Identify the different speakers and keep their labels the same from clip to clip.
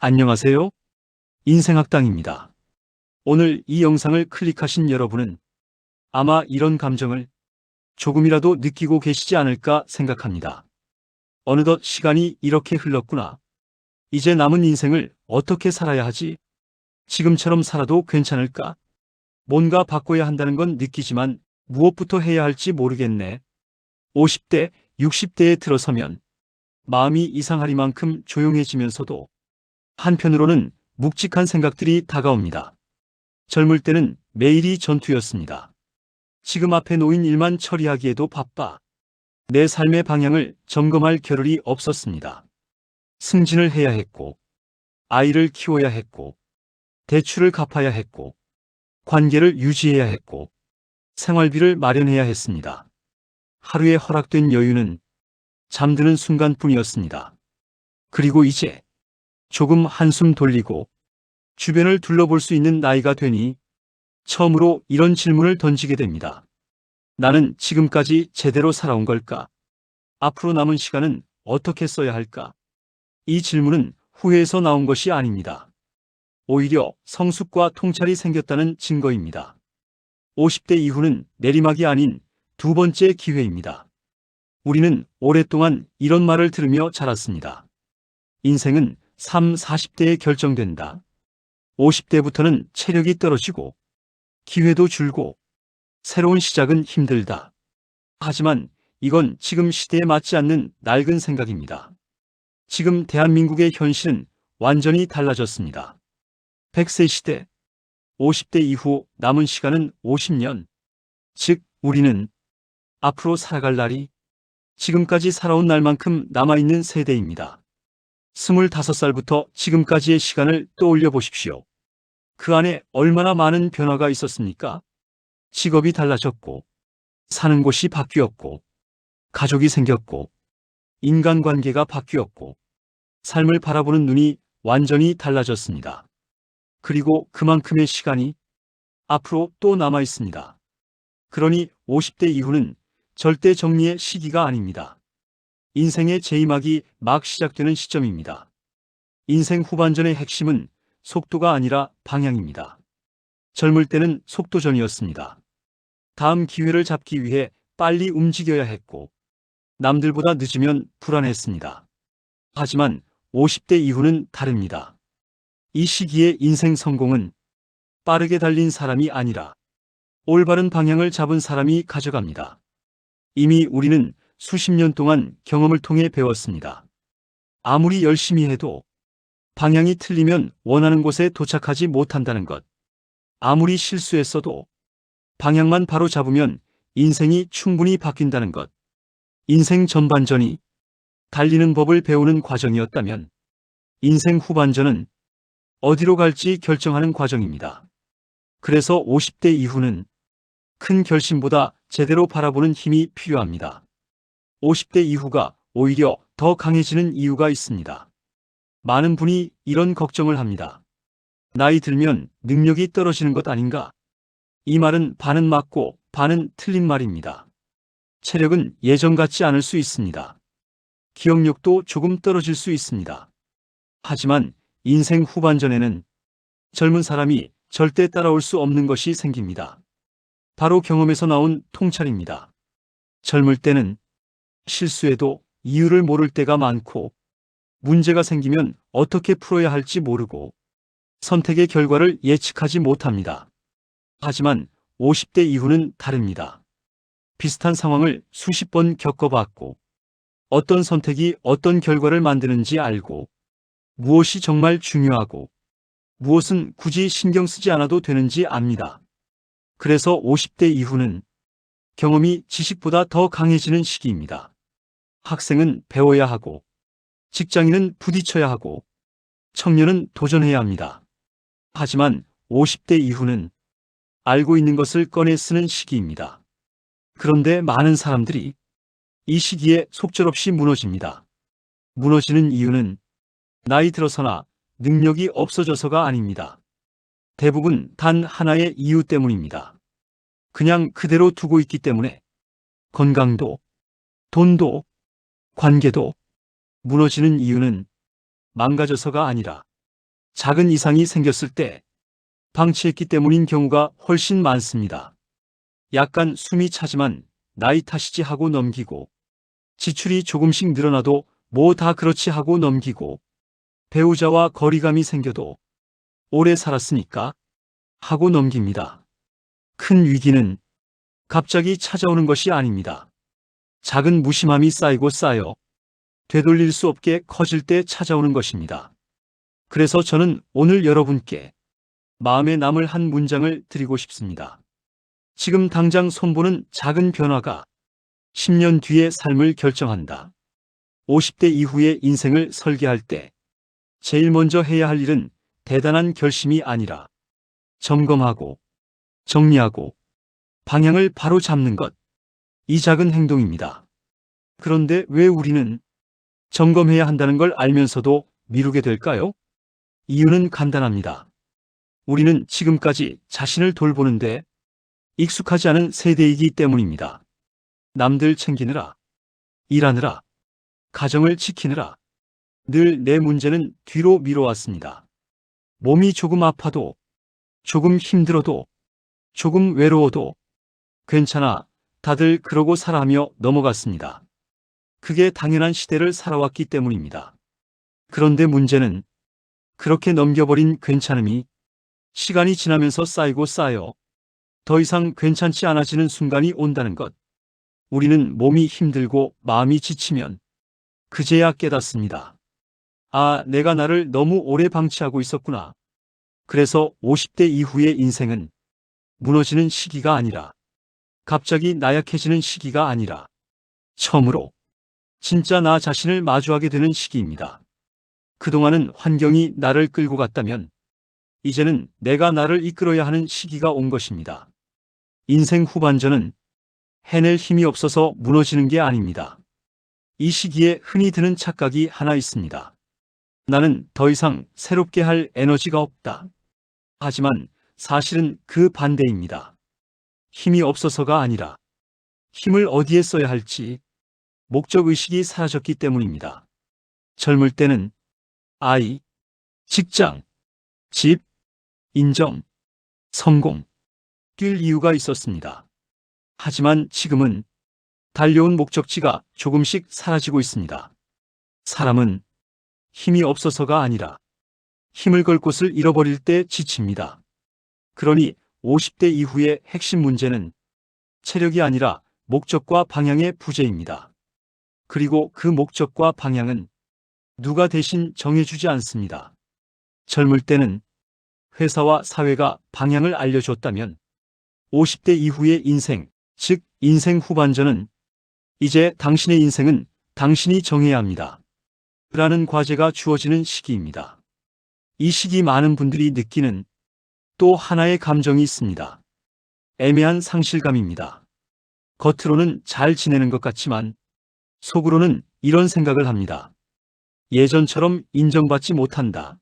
Speaker 1: 안녕하세요. 인생학당입니다. 오늘 이 영상을 클릭하신 여러분은 아마 이런 감정을 조금이라도 느끼고 계시지 않을까 생각합니다. 어느덧 시간이 이렇게 흘렀구나. 이제 남은 인생을 어떻게 살아야 하지? 지금처럼 살아도 괜찮을까? 뭔가 바꿔야 한다는 건 느끼지만 무엇부터 해야 할지 모르겠네. 50대, 60대에 들어서면 마음이 이상하리만큼 조용해지면서도 한편으로는 묵직한 생각들이 다가옵니다. 젊을 때는 매일이 전투였습니다. 지금 앞에 놓인 일만 처리하기에도 바빠. 내 삶의 방향을 점검할 겨를이 없었습니다. 승진을 해야 했고, 아이를 키워야 했고, 대출을 갚아야 했고, 관계를 유지해야 했고, 생활비를 마련해야 했습니다. 하루에 허락된 여유는 잠드는 순간뿐이었습니다. 그리고 이제 조금 한숨 돌리고 주변을 둘러볼 수 있는 나이가 되니 처음으로 이런 질문을 던지게 됩니다. 나는 지금까지 제대로 살아온 걸까? 앞으로 남은 시간은 어떻게 써야 할까? 이 질문은 후회에서 나온 것이 아닙니다. 오히려 성숙과 통찰이 생겼다는 증거입니다. 50대 이후는 내리막이 아닌 두 번째 기회입니다. 우리는 오랫동안 이런 말을 들으며 자랐습니다. 인생은 40대에 결정된다. 50대부터는 체력이 떨어지고 기회도 줄고 새로운 시작은 힘들다. 하지만 이건 지금 시대에 맞지 않는 낡은 생각입니다. 지금 대한민국의 현실은 완전히 달라졌습니다. 100세 시대, 50대 이후 남은 시간은 50년. 즉, 우리는 앞으로 살아갈 날이 지금까지 살아온 날만큼 남아있는 세대입니다. 25살부터 지금까지의 시간을 떠올려 보십시오. 그 안에 얼마나 많은 변화가 있었습니까? 직업이 달라졌고, 사는 곳이 바뀌었고, 가족이 생겼고, 인간관계가 바뀌었고, 삶을 바라보는 눈이 완전히 달라졌습니다. 그리고 그만큼의 시간이 앞으로 또 남아 있습니다. 그러니 50대 이후는 절대 정리의 시기가 아닙니다. 인생의 재임하기 막 시작되는 시점입니다. 인생 후반전의 핵심은 속도가 아니라 방향입니다. 젊을 때는 속도전이었습니다. 다음 기회를 잡기 위해 빨리 움직여야 했고, 남들보다 늦으면 불안했습니다. 하지만 50대 이후는 다릅니다. 이 시기의 인생 성공은 빠르게 달린 사람이 아니라 올바른 방향을 잡은 사람이 가져갑니다. 이미 우리는 수십 년 동안 경험을 통해 배웠습니다. 아무리 열심히 해도 방향이 틀리면 원하는 곳에 도착하지 못한다는 것. 아무리 실수했어도 방향만 바로 잡으면 인생이 충분히 바뀐다는 것. 인생 전반전이 달리는 법을 배우는 과정이었다면 인생 후반전은 어디로 갈지 결정하는 과정입니다. 그래서 50대 이후는 큰 결심보다 제대로 바라보는 힘이 필요합니다. 50대 이후가 오히려 더 강해지는 이유가 있습니다. 많은 분이 이런 걱정을 합니다. 나이 들면 능력이 떨어지는 것 아닌가? 이 말은 반은 맞고 반은 틀린 말입니다. 체력은 예전 같지 않을 수 있습니다. 기억력도 조금 떨어질 수 있습니다. 하지만 인생 후반전에는 젊은 사람이 절대 따라올 수 없는 것이 생깁니다. 바로 경험에서 나온 통찰입니다. 젊을 때는 실수해도 이유를 모를 때가 많고, 문제가 생기면 어떻게 풀어야 할지 모르고 선택의 결과를 예측하지 못합니다. 하지만 50대 이후는 다릅니다. 비슷한 상황을 수십 번 겪어봤고, 어떤 선택이 어떤 결과를 만드는지 알고, 무엇이 정말 중요하고 무엇은 굳이 신경 쓰지 않아도 되는지 압니다. 그래서 50대 이후는 경험이 지식보다 더 강해지는 시기입니다. 학생은 배워야 하고, 직장인은 부딪혀야 하고, 청년은 도전해야 합니다. 하지만 50대 이후는 알고 있는 것을 꺼내 쓰는 시기입니다. 그런데 많은 사람들이 이 시기에 속절없이 무너집니다. 무너지는 이유는 나이 들어서나 능력이 없어져서가 아닙니다. 대부분 단 하나의 이유 때문입니다. 그냥 그대로 두고 있기 때문에 건강도, 돈도, 관계도 무너지는 이유는 망가져서가 아니라 작은 이상이 생겼을 때 방치했기 때문인 경우가 훨씬 많습니다. 약간 숨이 차지만 나이 탓이지 하고 넘기고, 지출이 조금씩 늘어나도 뭐 다 그렇지 하고 넘기고, 배우자와 거리감이 생겨도 오래 살았으니까 하고 넘깁니다. 큰 위기는 갑자기 찾아오는 것이 아닙니다. 작은 무심함이 쌓이고 쌓여 되돌릴 수 없게 커질 때 찾아오는 것입니다. 그래서 저는 오늘 여러분께 마음에 남을 한 문장을 드리고 싶습니다. 지금 당장 손보는 작은 변화가 10년 뒤의 삶을 결정한다. 50대 이후의 인생을 설계할 때 제일 먼저 해야 할 일은 대단한 결심이 아니라 점검하고 정리하고 방향을 바로 잡는 것, 이 작은 행동입니다. 그런데 왜 우리는 점검해야 한다는 걸 알면서도 미루게 될까요? 이유는 간단합니다. 우리는 지금까지 자신을 돌보는데 익숙하지 않은 세대이기 때문입니다. 남들 챙기느라, 일하느라, 가정을 지키느라 늘 내 문제는 뒤로 미뤄왔습니다. 몸이 조금 아파도, 조금 힘들어도, 조금 외로워도 괜찮아, 다들 그러고 살아하며 넘어갔습니다. 그게 당연한 시대를 살아왔기 때문입니다. 그런데 문제는 그렇게 넘겨버린 괜찮음이 시간이 지나면서 쌓이고 쌓여 더 이상 괜찮지 않아지는 순간이 온다는 것. 우리는 몸이 힘들고 마음이 지치면 그제야 깨닫습니다. 아, 내가 나를 너무 오래 방치하고 있었구나. 그래서 50대 이후의 인생은 무너지는 시기가 아니라, 갑자기 나약해지는 시기가 아니라, 처음으로 진짜 나 자신을 마주하게 되는 시기입니다. 그동안은 환경이 나를 끌고 갔다면 이제는 내가 나를 이끌어야 하는 시기가 온 것입니다. 인생 후반전은 해낼 힘이 없어서 무너지는 게 아닙니다. 이 시기에 흔히 드는 착각이 하나 있습니다. 나는 더 이상 새롭게 할 에너지가 없다. 하지만 사실은 그 반대입니다. 힘이 없어서가 아니라 힘을 어디에 써야 할지 목적의식이 사라졌기 때문입니다. 젊을 때는 아이, 직장, 집, 인정, 성공, 뛸 이유가 있었습니다. 하지만 지금은 달려온 목적지가 조금씩 사라지고 있습니다. 사람은 힘이 없어서가 아니라 힘을 걸 곳을 잃어버릴 때 지칩니다. 그러니 50대 이후의 핵심 문제는 체력이 아니라 목적과 방향의 부재입니다. 그리고 그 목적과 방향은 누가 대신 정해주지 않습니다. 젊을 때는 회사와 사회가 방향을 알려줬다면 50대 이후의 인생, 즉 인생 후반전은 이제 당신의 인생은 당신이 정해야 합니다. 라는 과제가 주어지는 시기입니다. 이 시기 많은 분들이 느끼는 또 하나의 감정이 있습니다. 애매한 상실감입니다. 겉으로는 잘 지내는 것 같지만 속으로는 이런 생각을 합니다. 예전처럼 인정받지 못한다.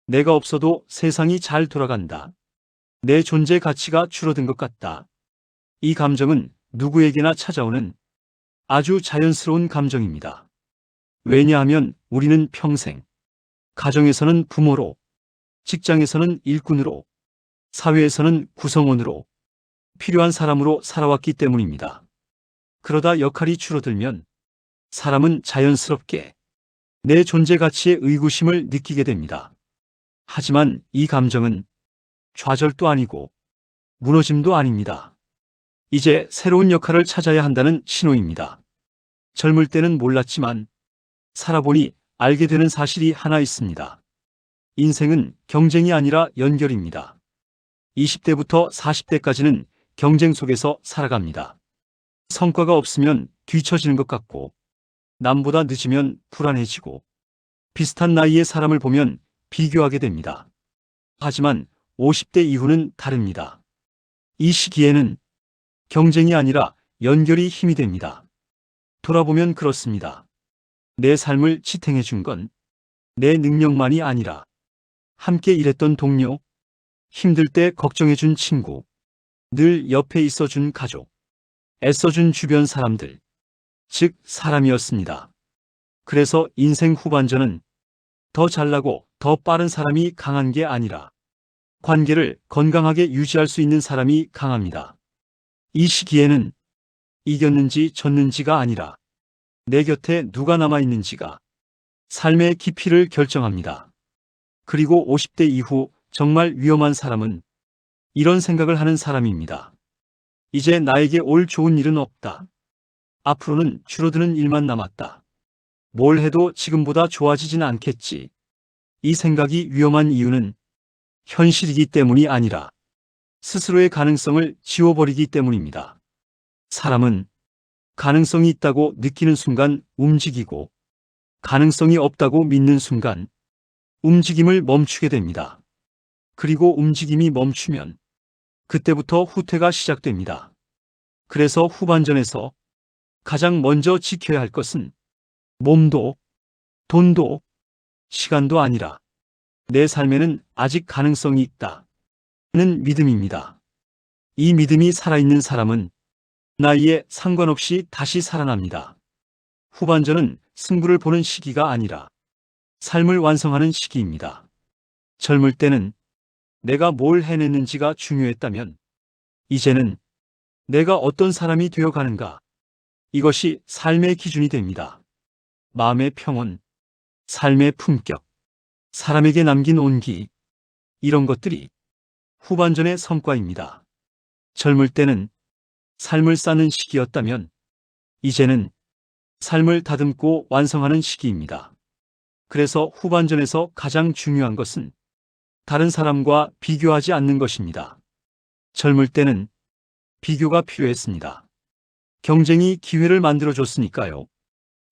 Speaker 1: 내가 없어도 세상이 잘 돌아간다. 내 존재 가치가 줄어든 것 같다. 이 감정은 누구에게나 찾아오는 아주 자연스러운 감정입니다. 왜냐하면 우리는 평생 가정에서는 부모로, 직장에서는 일꾼으로, 사회에서는 구성원으로, 필요한 사람으로 살아왔기 때문입니다. 그러다 역할이 줄어들면 사람은 자연스럽게 내 존재 가치에 의구심을 느끼게 됩니다. 하지만 이 감정은 좌절도 아니고 무너짐도 아닙니다. 이제 새로운 역할을 찾아야 한다는 신호입니다. 젊을 때는 몰랐지만 살아보니 알게 되는 사실이 하나 있습니다. 인생은 경쟁이 아니라 연결입니다. 20대부터 40대까지는 경쟁 속에서 살아갑니다. 성과가 없으면 뒤처지는 것 같고, 남보다 늦으면 불안해지고, 비슷한 나이의 사람을 보면 비교하게 됩니다. 하지만 50대 이후는 다릅니다. 이 시기에는 경쟁이 아니라 연결이 힘이 됩니다. 돌아보면 그렇습니다. 내 삶을 지탱해 준 건 내 능력만이 아니라 함께 일했던 동료, 힘들 때 걱정해 준 친구, 늘 옆에 있어 준 가족, 애써 준 주변 사람들, 즉 사람이었습니다. 그래서 인생 후반전은 더 잘나고 더 빠른 사람이 강한 게 아니라 관계를 건강하게 유지할 수 있는 사람이 강합니다. 이 시기에는 이겼는지 졌는지가 아니라 내 곁에 누가 남아있는지가 삶의 깊이를 결정합니다. 그리고 50대 이후 정말 위험한 사람은 이런 생각을 하는 사람입니다. 이제 나에게 올 좋은 일은 없다. 앞으로는 줄어드는 일만 남았다. 뭘 해도 지금보다 좋아지진 않겠지. 이 생각이 위험한 이유는 현실이기 때문이 아니라 스스로의 가능성을 지워버리기 때문입니다. 사람은 가능성이 있다고 느끼는 순간 움직이고 가능성이 없다고 믿는 순간 움직임을 멈추게 됩니다. 그리고 움직임이 멈추면 그때부터 후퇴가 시작됩니다. 그래서 후반전에서 가장 먼저 지켜야 할 것은 몸도 돈도 시간도 아니라 내 삶에는 아직 가능성이 있다는 믿음입니다. 이 믿음이 살아있는 사람은 나이에 상관없이 다시 살아납니다. 후반전은 승부를 보는 시기가 아니라 삶을 완성하는 시기입니다. 젊을 때는 내가 뭘 해냈는지가 중요했다면 이제는 내가 어떤 사람이 되어 가는가, 이것이 삶의 기준이 됩니다. 마음의 평온, 삶의 품격, 사람에게 남긴 온기, 이런 것들이 후반전의 성과입니다. 젊을 때는 삶을 쌓는 시기였다면 이제는 삶을 다듬고 완성하는 시기입니다. 그래서 후반전에서 가장 중요한 것은 다른 사람과 비교하지 않는 것입니다. 젊을 때는 비교가 필요했습니다. 경쟁이 기회를 만들어줬으니까요.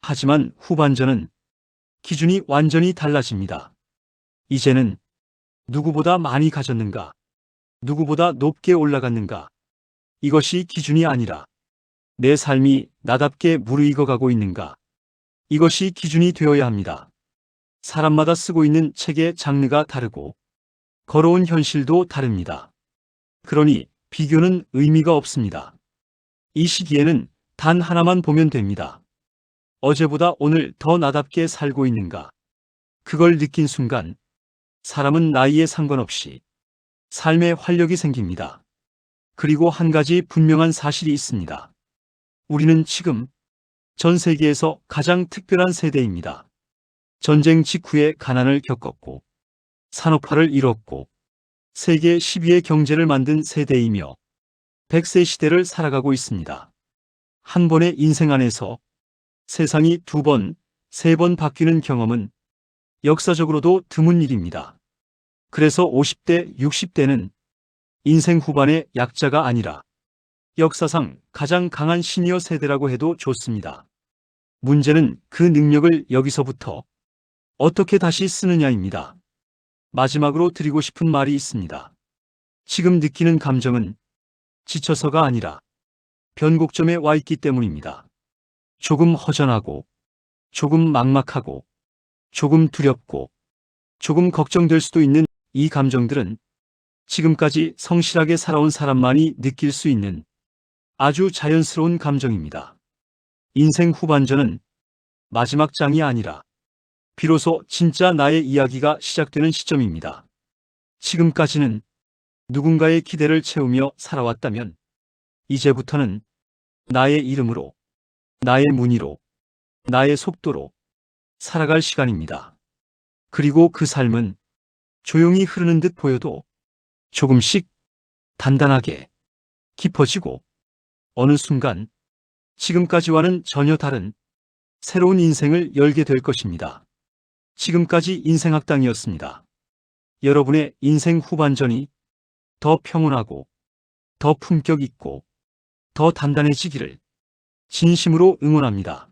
Speaker 1: 하지만 후반전은 기준이 완전히 달라집니다. 이제는 누구보다 많이 가졌는가, 누구보다 높게 올라갔는가, 이것이 기준이 아니라 내 삶이 나답게 무르익어가고 있는가, 이것이 기준이 되어야 합니다. 사람마다 쓰고 있는 책의 장르가 다르고 걸어온 현실도 다릅니다. 그러니 비교는 의미가 없습니다. 이 시기에는 단 하나만 보면 됩니다. 어제보다 오늘 더 나답게 살고 있는가? 그걸 느낀 순간 사람은 나이에 상관없이 삶에 활력이 생깁니다. 그리고 한 가지 분명한 사실이 있습니다. 우리는 지금 전 세계에서 가장 특별한 세대입니다. 전쟁 직후에 가난을 겪었고 산업화를 이뤘고 세계 10위의 경제를 만든 세대이며 100세 시대를 살아가고 있습니다. 한 번의 인생 안에서 세상이 2번, 3번 바뀌는 경험은 역사적으로도 드문 일입니다. 그래서 50대, 60대는 인생 후반의 약자가 아니라 역사상 가장 강한 시니어 세대라고 해도 좋습니다. 문제는 그 능력을 여기서부터 어떻게 다시 쓰느냐입니다. 마지막으로 드리고 싶은 말이 있습니다. 지금 느끼는 감정은 지쳐서가 아니라 변곡점에 와 있기 때문입니다. 조금 허전하고, 조금 막막하고, 조금 두렵고, 조금 걱정될 수도 있는 이 감정들은 지금까지 성실하게 살아온 사람만이 느낄 수 있는 아주 자연스러운 감정입니다. 인생 후반전은 마지막 장이 아니라 비로소 진짜 나의 이야기가 시작되는 시점입니다. 지금까지는 누군가의 기대를 채우며 살아왔다면 이제부터는 나의 이름으로, 나의 무늬로, 나의 속도로 살아갈 시간입니다. 그리고 그 삶은 조용히 흐르는 듯 보여도 조금씩 단단하게 깊어지고 어느 순간 지금까지와는 전혀 다른 새로운 인생을 열게 될 것입니다. 지금까지 인생학당이었습니다. 여러분의 인생 후반전이 더 평온하고 더 품격 있고 더 단단해지기를 진심으로 응원합니다.